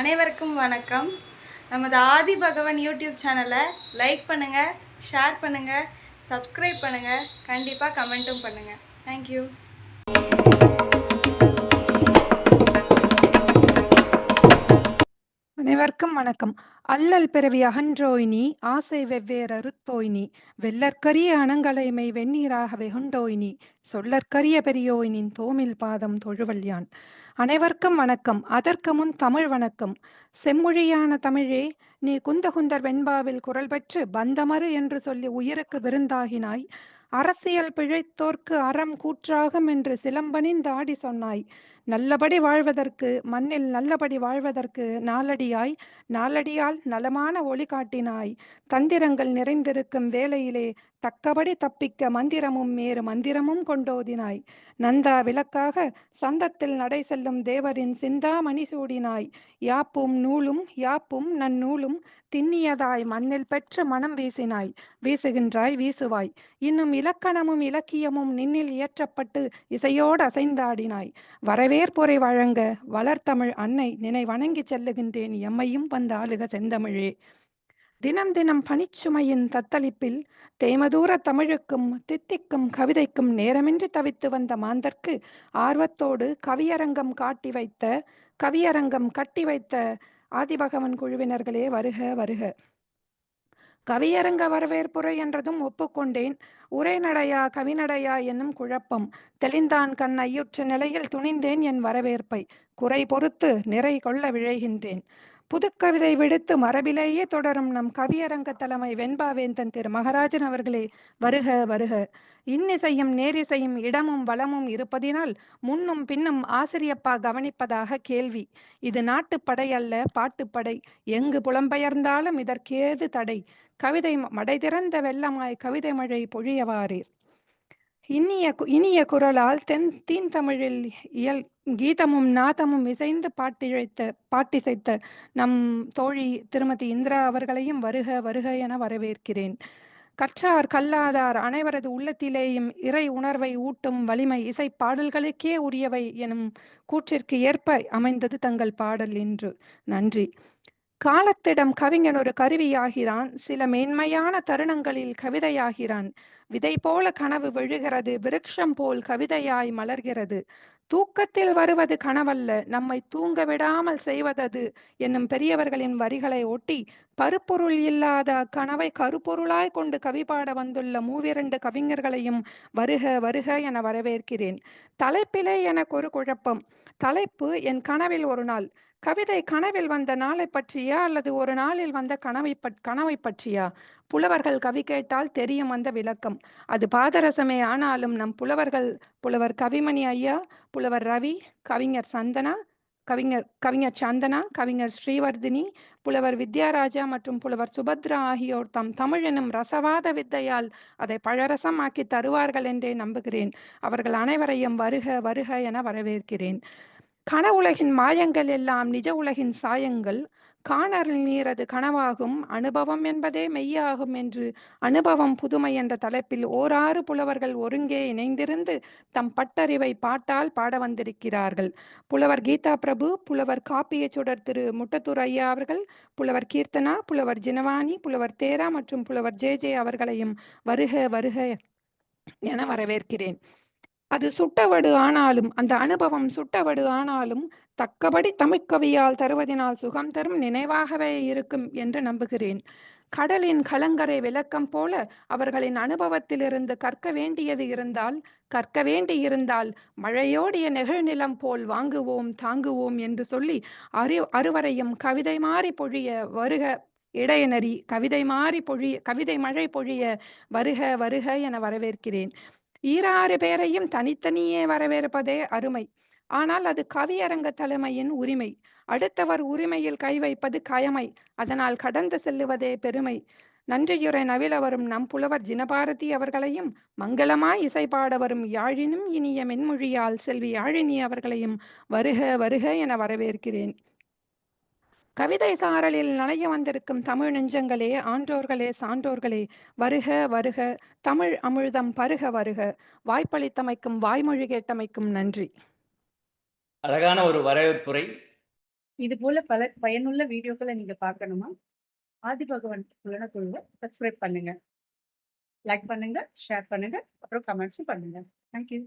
அனைவருக்கும் வணக்கம். நமது ஆதி பகவன் யூடியூப் சேனலை லைக் பண்ணுங்கள், ஷேர் பண்ணுங்கள், சப்ஸ்கிரைப் பண்ணுங்கள், கண்டிப்பாக கமெண்ட்டும் பண்ணுங்கள். தேங்க்யூ. அனைவருக்கும் வணக்கம். அல்லல் பிறவி அகன்றோய்னி ஆசை வெவ்வேறறுத்தோய்னி வெள்ளற்கரிய அணங்கலைமை வெந்நீராக வெகுண்டோய்னி சொல்லற்கரிய பெரியோய்னின் தோமில் பாதம் தொழுவல்யான். அனைவருக்கும் வணக்கம். அதற்கு முன் தமிழ் வணக்கம். செம்மொழியான தமிழே, நீ குந்தகுந்தர் வெண்பாவில் குரல் பெற்று பந்தமறு என்று சொல்லி உயிருக்கு விருந்தாகினாய். அரசியல் பிழைத்தோர்க்கு அறம் கூற்றாகும் என்று சிலம்பணிந்தாடி சொன்னாய். நல்லபடி வாழ்வதற்கு, மண்ணில் நல்லபடி வாழ்வதற்கு நாலடியாய், நாலடியால் நலமான ஒளி காட்டினாய். தந்திரங்கள் நிறைந்திருக்கும் வேளையிலே தக்கபடி தப்பிக்க மந்திரமும் மேறு மந்திரமும் கொண்டோதினாய். நந்தா விளக்காக சந்தத்தில் நடை செல்லும் தேவரின் சிந்தாமணி சூடினாய். யாப்பும் நூலும் யாப்பும் நன்னூலும் திண்ணியதாய் மண்ணில் பெற்று மனம் வீசினாய். வீசுகின்றாய் வீசுவாய். இன்னும் இலக்கணமும் இலக்கியமும் நின்னில் இயற்றப்பட்டு இசையோடு அசைந்தாடினாய். வரவேற்புரை வழங்க வளர்த்தமிழ் அன்னை நினை வணங்கி செல்லுகின்றேன், எம்மையும் வந்து ஆளுக செந்தமிழே. தினம் தினம் பனிச்சுமையின் தத்தளிப்பில் தேமதூர தமிழுக்கும் தித்திக்கும் கவிதைக்கும் நேரமின்றி தவித்து வந்த மாந்தர்க்கு ஆர்வத்தோடு கவியரங்கம் கட்டி வைத்த ஆதிபகவன் குழுவினர்களே, வருக வருக. கவியரங்க வரவேற்புரை என்றதும் ஒப்புக்கொண்டேன். உரைநடையா கவிநடையா என்னும் குழப்பம். தெளிந்தான் கண் ஐயுற்ற நிலையில் துணிந்தேன் என் வரவேற்பை குறை பொறுத்து நிறை கொள்ள விழைகின்றேன். புதுக்கவிதை விடுத்து மரபிலேயே தொடரும் நம் கவியரங்க தலைமை வெண்பாவேந்தன் திரு மகராஜன் அவர்களே, வருக வருக. இன்னிசையும் நேரிசையும் இடமும் வளமும் இருப்பதினால் முன்னும் பின்னும் ஆசிரியப்பா கவனிப்பதாக கேள்வி. இது நாட்டுப்படை அல்ல, பாட்டுப்படை. எங்கு புலம்பெயர்ந்தாலும் இதற்கேது தடை? கவிதை மடை திறந்த வெள்ளமாய் கவிதை மழை பொழியவாரீர். இனிய குரலால் தீந்தமிழில் கீதமும் நாதமும் இசைந்து பாட்டிசைத்த நம் தோழி திருமதி இந்திரா அவர்களையும் வருக வருக என வரவேற்கிறேன். கற்றார் கல்லாதார் அனைவரது உள்ளத்திலேயும் இறை உணர்வை ஊட்டும் வலிமை இசை பாடல்களுக்கே உரியவை எனும் கூற்றிற்கு ஏற்ப அமைந்தது தங்கள் பாடல் என்று. நன்றி. காலத்திடம் கவிஞன் ஒரு கருவியாகிறான். சில மேன்மையான தருணங்களில் கவிதையாகிறான். விதை போல கனவு விழுகிறது, விருட்சம் போல் கவிதையாய் மலர்கிறது. தூக்கத்தில் வருவது கனவல்ல, நம்மை தூங்க விடாமல் செய்வதது என்னும் பெரியவர்களின் வரிகளை ஒட்டி பருப்பொருள் இல்லாத கனவை கருப்பொருளாய் கொண்டு கவி பாட வந்துள்ள மூவிரண்டு கவிஞர்களையும் வருக வருக என வரவேற்கிறேன். தலைப்பிலே எனக்கு ஒரு குழப்பம். தலைப்பு என் கனவில் ஒரு நாள். கவிதை கனவில் வந்த நாளை பற்றியா அல்லது ஒரு நாளில் வந்த கனவை பற்றியா? புலவர்கள் கவி கேட்டால் தெரியும் அந்த விளக்கம். அது பாதரசமே. ஆனாலும் நம் புலவர் கவிமணி ஐயா, புலவர் ரவி, கவிஞர் சந்தனா, கவிஞர் ஸ்ரீவர்தினி, புலவர் வித்யாராஜா மற்றும் புலவர் சுபத்ரா ஆகியோர் தம் தமிழ் எனும் ரசவாத வித்தையால் அதை பழரசமாக்கி தருவார்கள் என்றே நம்புகிறேன். அவர்கள் அனைவரையும் வருக வருக என வரவேற்கிறேன். கனவுலகின் மாயங்கள் எல்லாம் நிஜ உலகின் சாயங்கள். காணல் நீரது கனவாகும், அனுபவம் என்பதே மெய்யாகும் என்று அனுபவம் புதுமை என்ற தலைப்பில் ஓராறு புலவர்கள் ஒருங்கே இணைந்திருந்து தம் பட்டறிவை பாட்டால் பாட வந்திருக்கிறார்கள். புலவர் கீதா பிரபு, புலவர் காப்பிய சுடர் திரு முட்டத்தூர் ஐயா அவர்கள், புலவர் கீர்த்தனா, புலவர் ஜினவாணி, புலவர் தேரா மற்றும் புலவர் ஜே அவர்களையும் வருக வருக என வரவேற்கிறேன். அது சுட்டவடு ஆனாலும், அந்த அனுபவம் சுட்டவடு ஆனாலும் தக்கபடி தமிழ்கவியால் தருவதினால் சுகம் தரும் நினைவாகவே இருக்கும் என்று நம்புகிறேன். கடலின் கலங்கரை விளக்கம் போல அவர்களின் அனுபவத்திலிருந்து கற்க வேண்டி இருந்தால் மழையோடிய நெகிழ்நிலம் போல் வாங்குவோம் தாங்குவோம் என்று சொல்லி அறுவரையும் கவிதை மாறி பொழிய வருக இடையனரி கவிதை மழை பொழிய வருக வருக என வரவேற்கிறேன். 6 பேரையும் தனித்தனியே வரவேற்பதே அருமை. ஆனால் அது கவியரங்க தலைமையின் உரிமை. அடுத்தவர் உரிமையில் கை வைப்பது கயமை. அதனால் கடந்து செல்லுவதே பெருமை. நன்றியுரை நவில வரும் நம் புலவர் ஜினபாரதி அவர்களையும், மங்களமாய் இசை பாட வரும் யாழினும் இனிய மென்மொழியால் செல்வி யாழினி அவர்களையும் வருக வருக என வரவேற்கிறேன். கவிதை சாரலில் நனைய வந்திருக்கும் தமிழ் நெஞ்சங்களே, ஆன்றோர்களே, சான்றோர்களே, வருக வருக. தமிழ் அமிழ்தம் பருக வருக. வாய்ப்பளித்தமைக்கும் வாய்மொழி கேட்டமைக்கும் நன்றி. அழகான ஒரு வரவேற்புரை. இது போல பல பயனுள்ள வீடியோக்களை நீங்க பார்க்கணுமா? ஆதிபகவன் புலனக்குழுவை சப்ஸ்கிரைப் பண்ணுங்க. லைக் பண்ணுங்க, ஷேர் பண்ணுங்க, அப்புறம் கமெண்ட்ஸும் பண்ணுங்க. தேங்க்யூ.